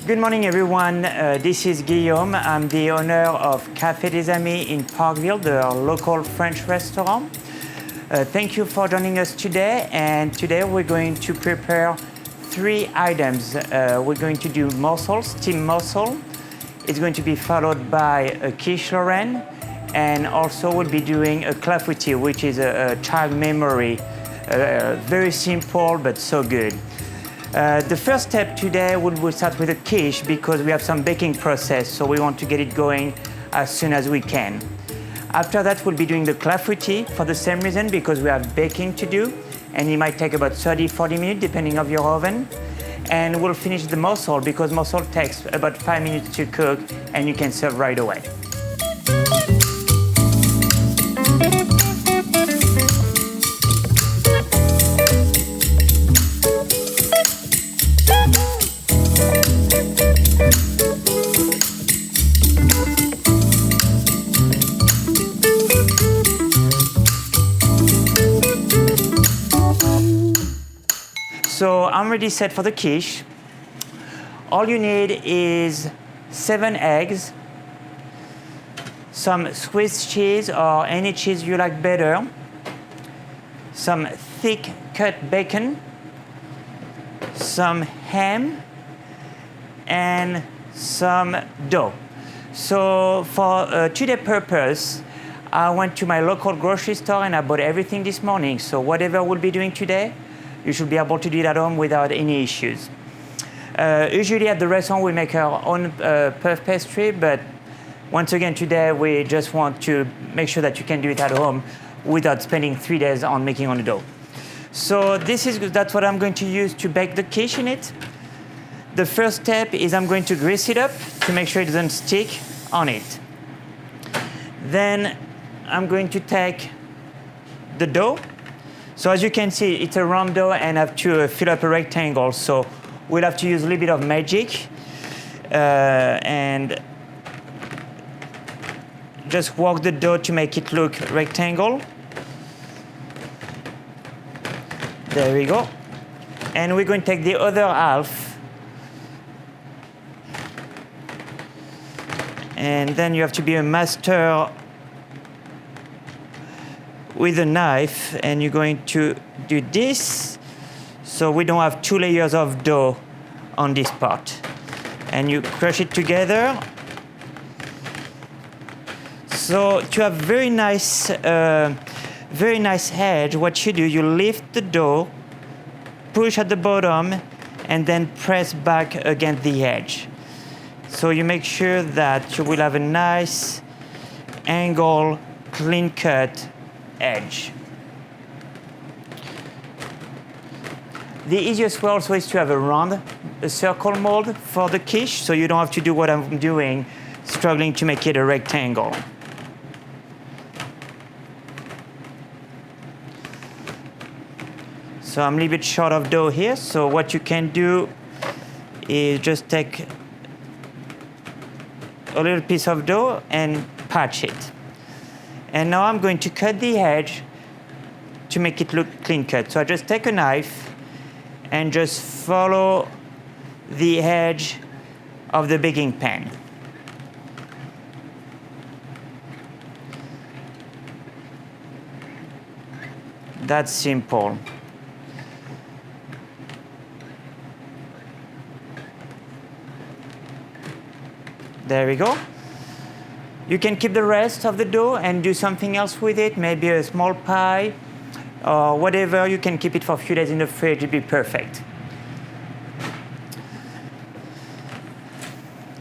Good morning, everyone. This is Guillaume. I'm the owner of Café des Amis in Parkville, the local French restaurant. Thank you for joining us today. And today we're going to prepare 3 items. We're going to do mussels, steamed mussel. It's going to be followed by a quiche Lorraine. And also we'll be doing a Clafoutis, which is a child memory. Very simple, but so good. The first step today, we'll start with a quiche because we have some baking process, so we want to get it going as soon as we can. After that, we'll be doing the Clafoutis for the same reason, because we have baking to do, and it might take about 30-40 minutes depending on your oven. And we'll finish the mussel because mussel takes about 5 minutes to cook, and you can serve right away. So I'm ready set for the quiche. All you need is 7 eggs, some Swiss cheese or any cheese you like better, some thick cut bacon, some ham, and some dough. So for today's purpose, I went to my local grocery store and I bought everything this morning. So whatever we'll be doing today, you should be able to do it at home without any issues. Usually at the restaurant we make our own puff pastry, but once again today we just want to make sure that you can do it at home without spending 3 days on making on the dough. So that's what I'm going to use to bake the quiche in it. The first step is I'm going to grease it up to make sure it doesn't stick on it. Then I'm going to take the dough. So as you can see, it's a round dough and I have to fill up a rectangle. So we'll have to use a little bit of magic and just work the dough to make it look rectangle. There we go. And we're going to take the other half. And then you have to be a master with a knife, and you're going to do this so we don't have 2 layers of dough on this part. And you crush it together. So to have very nice edge, what you do, you lift the dough, push at the bottom, and then press back against the edge. So you make sure that you will have a nice angle, clean cut edge. The easiest way also is to have a circle mold for the quiche, so you don't have to do what I'm doing, struggling to make it a rectangle. So I'm a little bit short of dough here, so what you can do is just take a little piece of dough and patch it. And now I'm going to cut the edge to make it look clean cut. So I just take a knife and just follow the edge of the baking pan. That's simple. There we go. You can keep the rest of the dough and do something else with it, maybe a small pie or whatever. You can keep it for a few days in the fridge, it'd be perfect.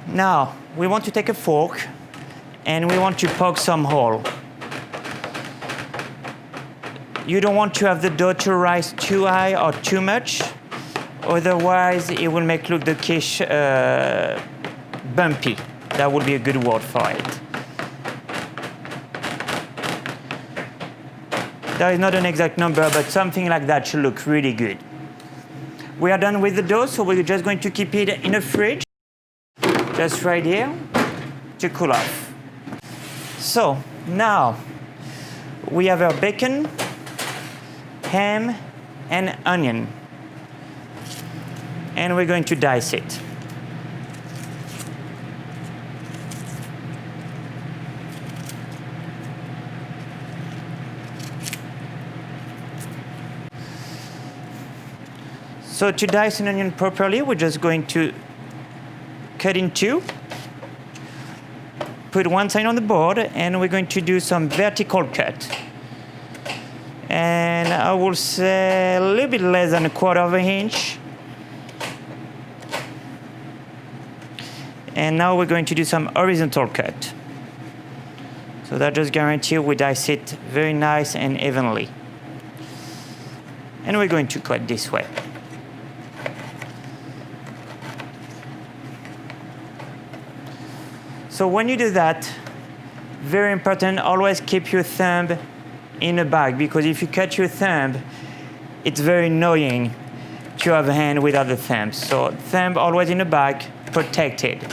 Now, we want to take a fork and we want to poke some hole. You don't want to have the dough to rise too high or too much, otherwise it will make look the quiche bumpy. That would be a good word for it. There is not an exact number, but something like that should look really good. We are done with the dough, so we're just going to keep it in the fridge, just right here, to cool off. So now we have our bacon, ham, and onion. And we're going to dice it. So to dice an onion properly, we're just going to cut in two, put one side on the board, and we're going to do some vertical cut. And I will say a little bit less than 1/4 of an inch. And now we're going to do some horizontal cut. So that just guarantees we dice it very nice and evenly. And we're going to cut this way. So when you do that, very important, always keep your thumb in a bag, because if you cut your thumb, it's very annoying to have a hand without the thumb. So thumb always in a bag, protected.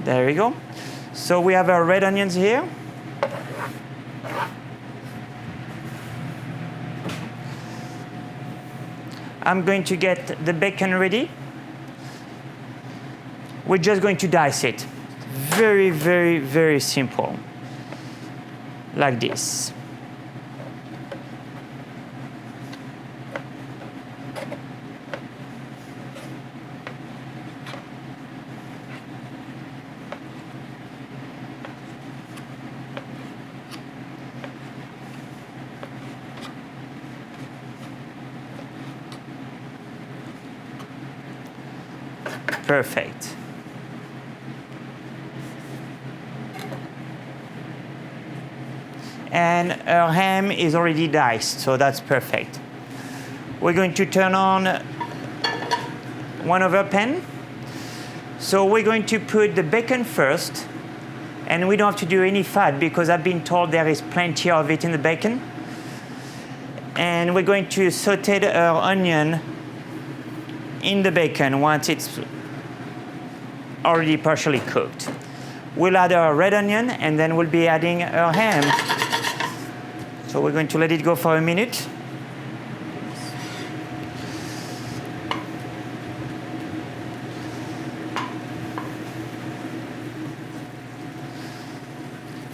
There we go. So we have our red onions here. I'm going to get the bacon ready. We're just going to dice it. Very, very, very simple. Like this. Perfect. And our ham is already diced, so that's perfect. We're going to turn on one of our pan. So we're going to put the bacon first, and we don't have to do any fat because I've been told there is plenty of it in the bacon. And we're going to saute our onion in the bacon once it's already partially cooked. We'll add our red onion, and then we'll be adding our ham. So we're going to let it go for a minute.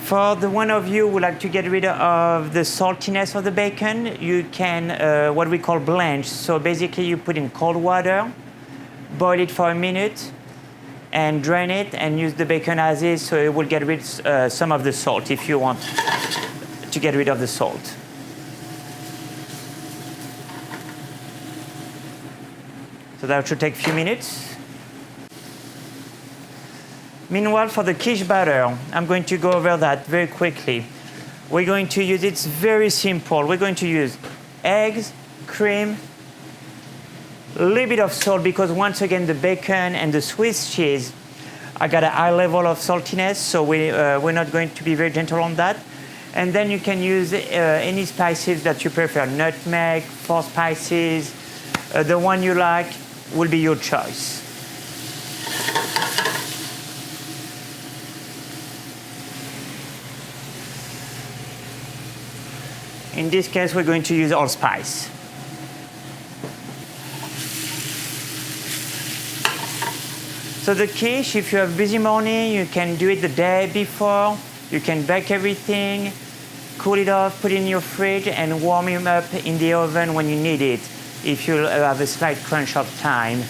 For the one of you who like to get rid of the saltiness of the bacon, you can what we call blanch. So basically you put in cold water, boil it for a minute, and drain it and use the bacon as is, so it will get rid of some of the salt if you want to get rid of the salt. So that should take a few minutes. Meanwhile, for the quiche batter, I'm going to go over that very quickly. We're going to use, it's very simple. We're going to use eggs, cream, a little bit of salt, because once again the bacon and the Swiss cheese, I got a high level of saltiness, so we're not going to be very gentle on that. And then you can use any spices that you prefer, nutmeg, 4 spices, the one you like will be your choice. In this case, we're going to use allspice. So the quiche, if you have a busy morning, you can do it the day before. You can bake everything, cool it off, put it in your fridge, and warm it up in the oven when you need it, if you have a slight crunch of time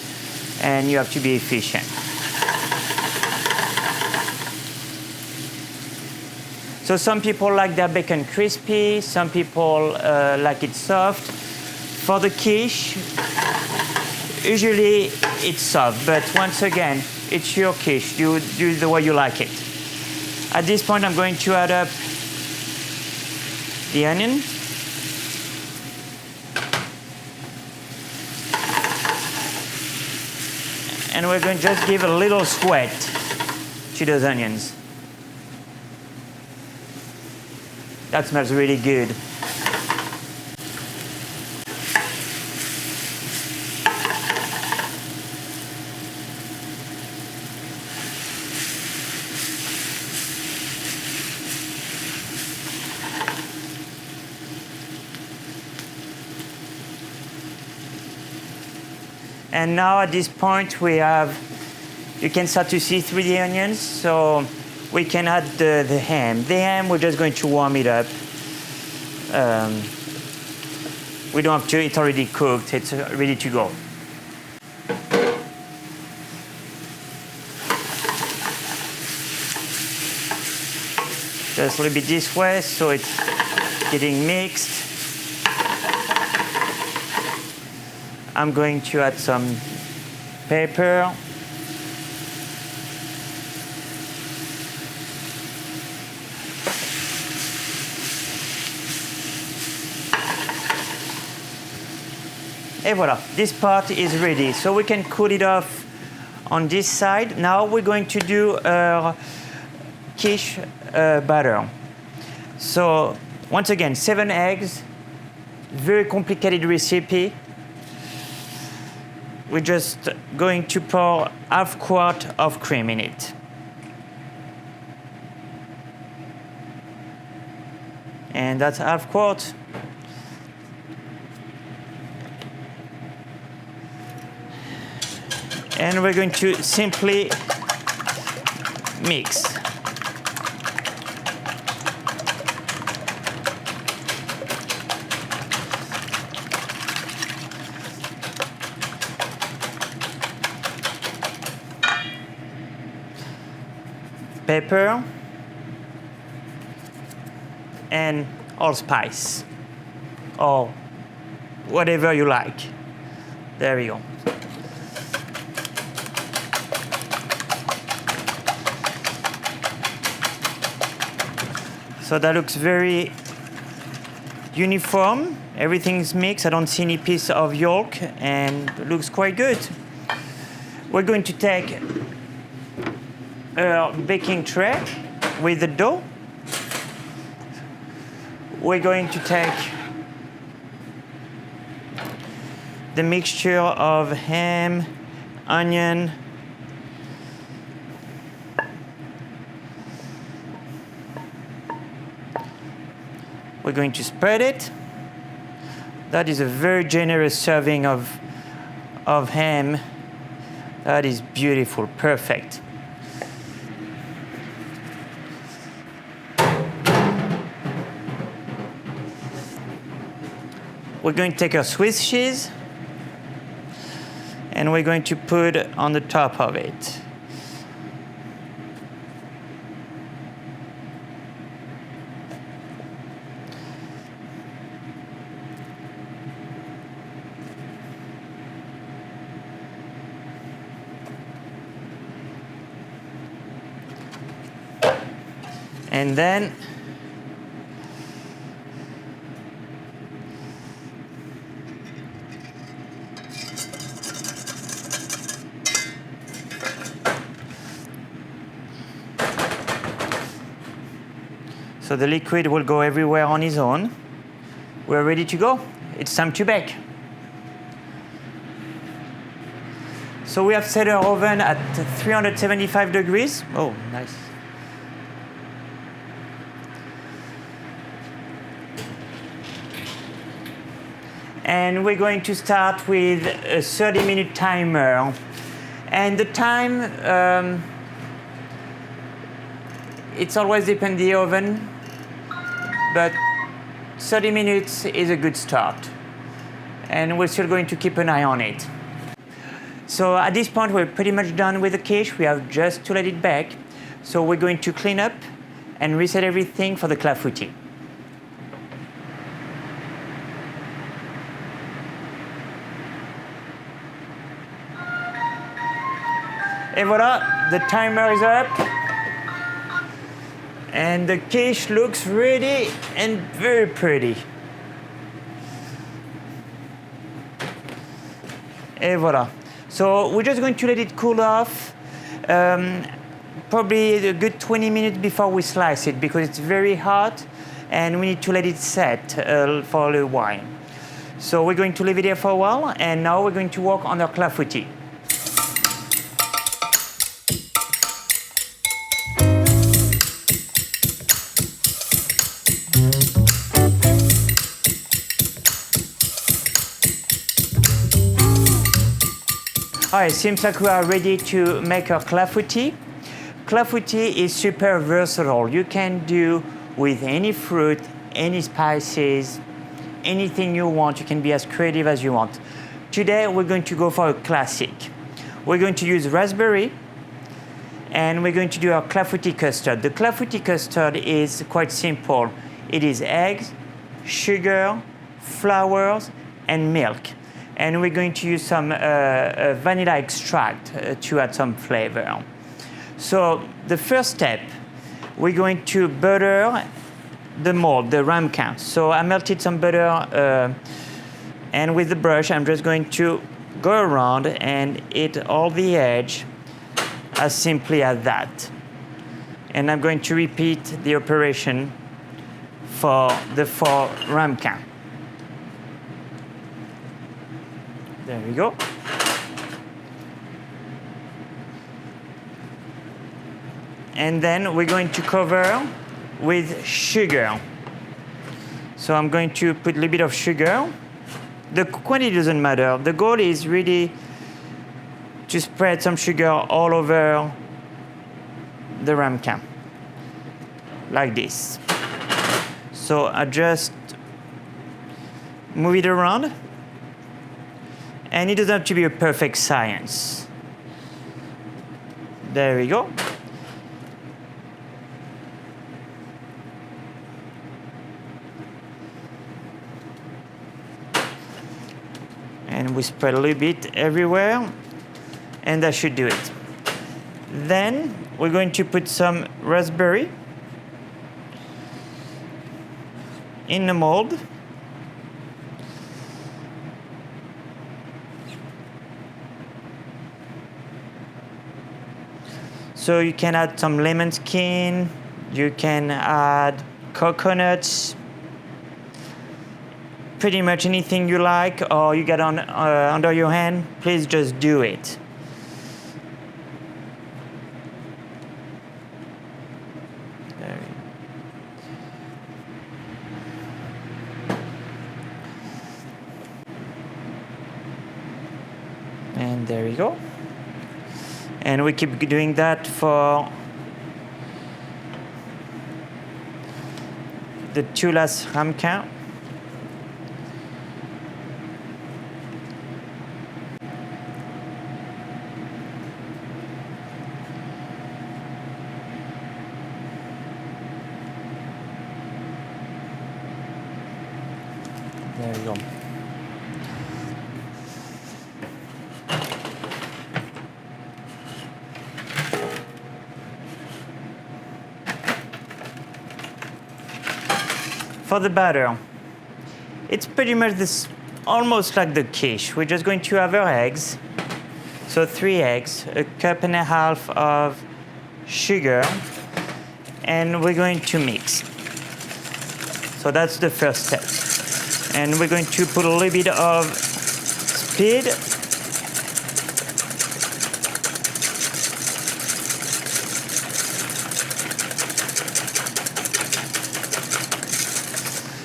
and you have to be efficient. So some people like their bacon crispy, some people like it soft. For the quiche, usually it's soft, but once again, it's your quiche. You do the way you like it. At this point, I'm going to add up the onion. And we're going to just give a little sweat to those onions. That smells really good. And now at this point you can start to see through the onions, so we can add the ham. The ham, we're just going to warm it up. We don't have to, it's already cooked, it's ready to go. Just a little bit this way, so it's getting mixed. I'm going to add some pepper. Et voila, this part is ready. So we can cool it off on this side. Now we're going to do quiche batter. So once again, 7 eggs, very complicated recipe. We're just going to pour half quart of cream in it. And that's half quart. And we're going to simply mix. Pepper and allspice, or whatever you like. There we go. So that looks very uniform. Everything's mixed. I don't see any piece of yolk, and it looks quite good. We're going to take a baking tray with the dough. We're going to take the mixture of ham, onion, we're going to spread it. That is a very generous serving of ham. That is beautiful, perfect. We're going to take our Swiss cheese and we're going to put on the top of it. And then so the liquid will go everywhere on its own. We're ready to go. It's time to bake. So we have set our oven at 375 degrees. Oh, nice. And we're going to start with a 30-minute timer. And the time, it's always depends the oven, but 30 minutes is a good start. And we're still going to keep an eye on it. So at this point, we're pretty much done with the quiche. We have just to let it bake. So we're going to clean up and reset everything for the clafoutis. Et voila, the timer is up. And the quiche looks ready and very pretty. Et voila. So we're just going to let it cool off. Probably a good 20 minutes before we slice it because it's very hot and we need to let it set for a little while. So we're going to leave it here for a while and now we're going to work on our clafoutis. All right, seems like we are ready to make our clafoutis. Clafoutis is super versatile. You can do with any fruit, any spices, anything you want. You can be as creative as you want. Today, we're going to go for a classic. We're going to use raspberry, and we're going to do our clafoutis custard. The clafoutis custard is quite simple. It is eggs, sugar, flowers, and milk. And we're going to use some vanilla extract to add some flavor. So the first step, we're going to butter the mold, the ramequin. So I melted some butter, and with the brush, I'm just going to go around and hit all the edge as simply as that. And I'm going to repeat the operation for the 4 ramequins. There we go. And then we're going to cover with sugar. So I'm going to put a little bit of sugar. The quantity doesn't matter. The goal is really to spread some sugar all over the ramequin, like this. So I just move it around. And it doesn't have to be a perfect science. There we go. And we spread a little bit everywhere, and that should do it. Then we're going to put some raspberry in the mold. So you can add some lemon skin, you can add coconuts, pretty much anything you like or you get on under your hand, please just do it. There. And there we go. And we keep doing that for the 2 last ramequins. There we go. For the batter, it's pretty much this, almost like the quiche. We're just going to have our eggs. So 3 eggs, a cup and a half of sugar, and we're going to mix. So that's the first step. And we're going to put a little bit of speed.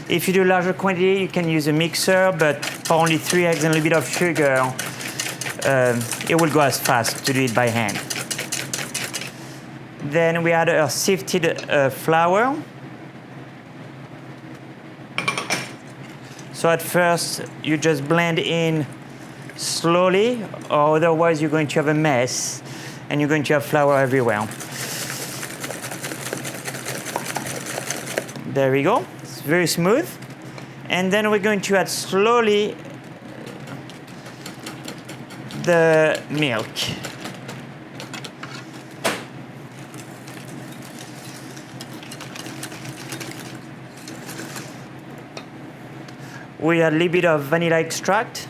If you do larger quantity, you can use a mixer, but for only 3 eggs and a little bit of sugar, it will go as fast to do it by hand. Then we add a sifted flour. So at first, you just blend in slowly, or otherwise you're going to have a mess, and you're going to have flour everywhere. There we go. Very smooth. And then we're going to add slowly the milk. We add a little bit of vanilla extract.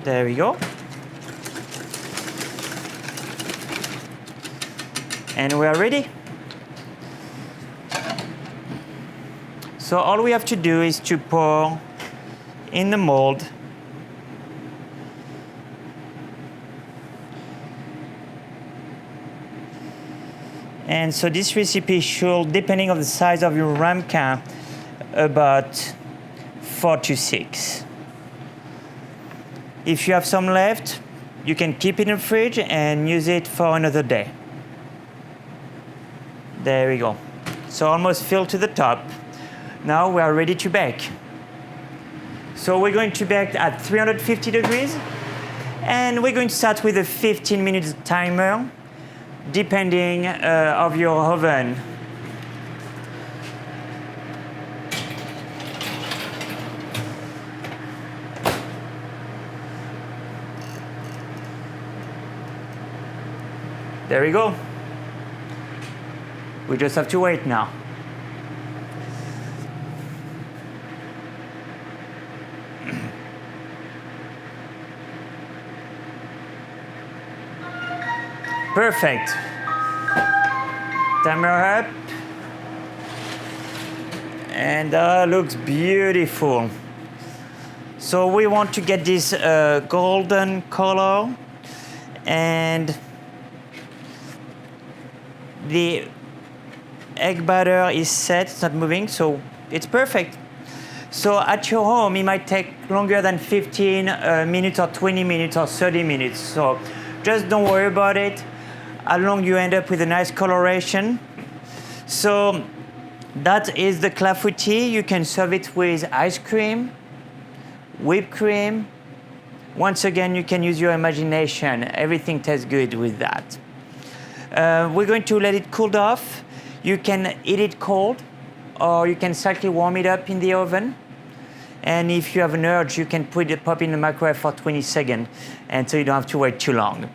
There we go. And we are ready. So all we have to do is to pour in the mold And so this recipe should, depending on the size of your ramequin, about 4 to 6. If you have some left, you can keep it in the fridge and use it for another day. There we go. So almost filled to the top. Now we are ready to bake. So we're going to bake at 350 degrees, and we're going to start with a 15 minutes timer, depending of your oven. There we go. We just have to wait now. Perfect. Timer up. And looks beautiful. So we want to get this golden color, and the egg batter is set, it's not moving, so it's perfect. So at your home, it might take longer than 15 minutes or 20 minutes or 30 minutes. So just don't worry about it, as long as you end up with a nice coloration. So that is the clafoutis. You can serve it with ice cream, whipped cream. Once again, you can use your imagination. Everything tastes good with that. We're going to let it cool off. You can eat it cold, or you can slightly warm it up in the oven. And if you have an urge, you can pop in the microwave for 20 seconds, and so you don't have to wait too long.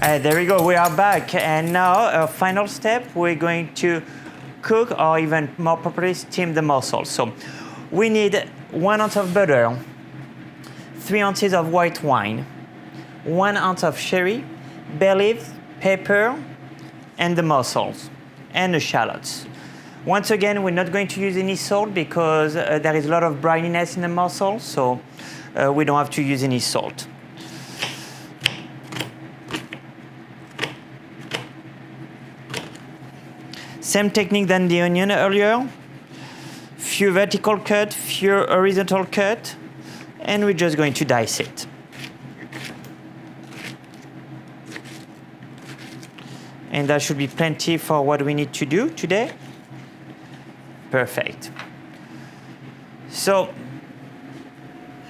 There we go, we are back. And now, our final step, we're going to cook, or even more properly, steam the mussels. So we need 1 ounce of butter, 3 ounces of white wine, 1 ounce of sherry, bay leaves, pepper, and the mussels, and the shallots. Once again, we're not going to use any salt because there is a lot of brininess in the mussels, so we don't have to use any salt. Same technique than the onion earlier. Few vertical cut, few horizontal cut, and we're just going to dice it. And that should be plenty for what we need to do today. Perfect. So,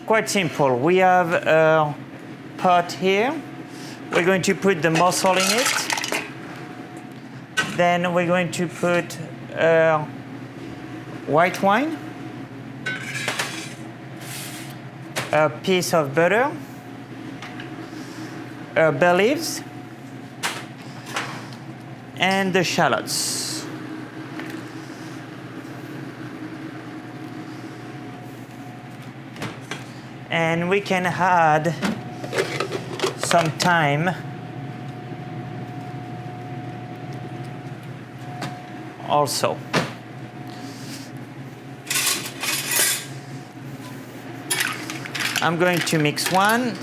quite simple. We have a pot here. We're going to put the mussel in it. Then we're going to put white wine, a piece of butter, bay leaves, and the shallots. And we can add some thyme also. I'm going to mix one.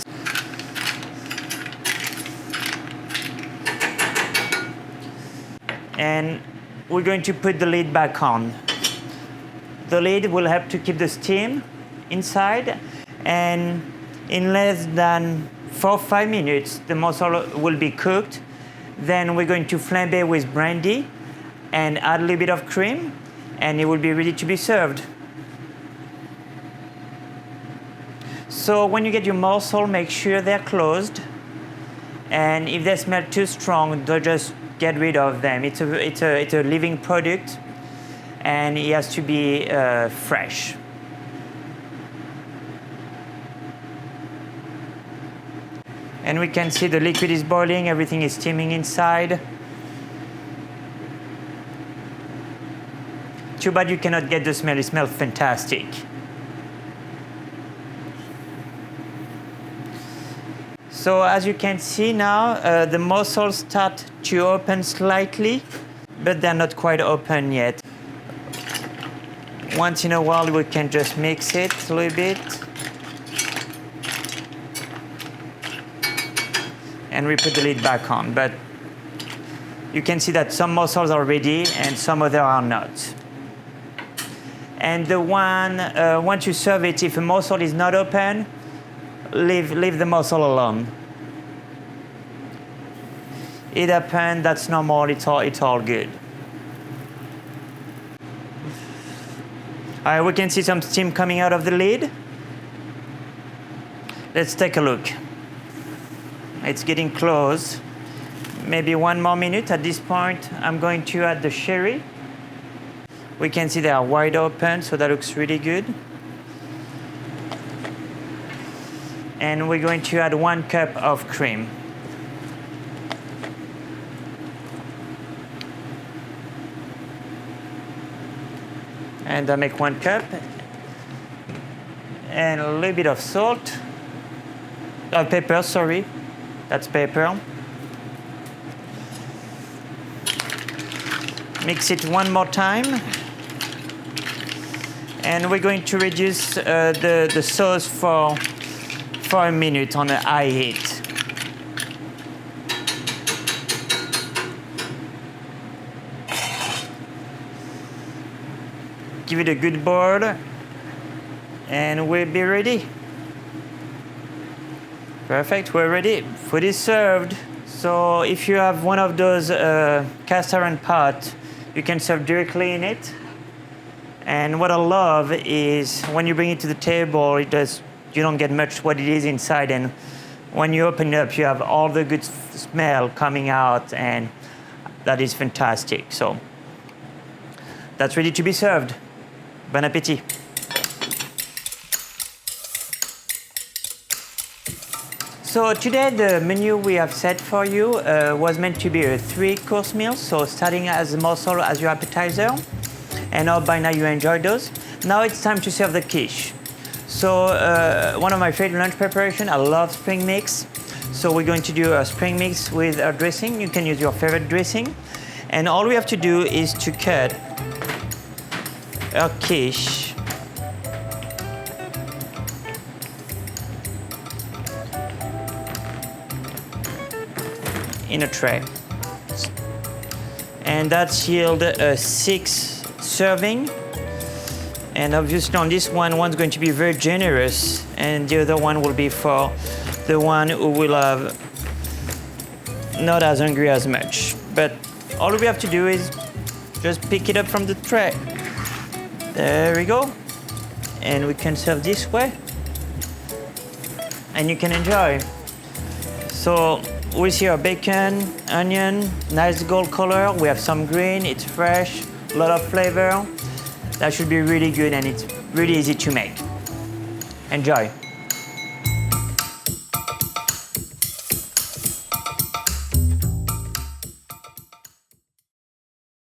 And we're going to put the lid back on. The lid will help to keep the steam inside, and in less than 4 or 5 minutes, the mussel will be cooked. Then we're going to flambe with brandy and add a little bit of cream, and it will be ready to be served. So when you get your mussel, make sure they're closed, and if they smell too strong, don't just get rid of them. It's a living product, and it has to be fresh. And we can see the liquid is boiling, everything is steaming inside. Too bad you cannot get the smell. It smells fantastic. So as you can see now, the mussels start to open slightly, but they're not quite open yet. Once in a while, we can just mix it a little bit. and we put the lid back on. But you can see that some mussels are ready and some other are not. And the one, once you serve it, if a mussel is not open, leave the mussel alone. It happened, that's normal, it's all good. All right, we can see some steam coming out of the lid. Let's take a look. It's getting close. Maybe 1 more minute. At this point, I'm going to add the sherry. We can see they are wide open, so that looks really good. And we're going to add 1 cup of cream. And I make 1 cup. And a little bit of salt. Pepper, sorry. That's pepper. Mix it 1 more time. And we're going to reduce the sauce for 1 minute on a high heat. Give it a good boil, and we'll be ready. Perfect, we're ready. Food is served. So if you have one of those cast iron pots, you can serve directly in it. And what I love is when you bring it to the table, you don't get much what it is inside, and when you open it up, you have all the good smell coming out, and that is fantastic. So that's ready to be served. Bon appétit. So today the menu we have set for you was meant to be a 3-course meal, so starting as a mussel as your appetizer, and I hope by now you enjoyed those. Now it's time to serve the quiche. So one of my favorite lunch preparation, I love spring mix. So we're going to do a spring mix with our dressing. You can use your favorite dressing. And all we have to do is to cut our quiche in a tray. And that's yield 6 serving. And obviously on this one's going to be very generous, and the other one will be for the one who will have not as hungry as much. But all we have to do is just pick it up from the tray. There we go. And we can serve this way. And you can enjoy. So we see our bacon, onion, nice gold color. We have some green, it's fresh, a lot of flavor. That should be really good, and it's really easy to make. Enjoy.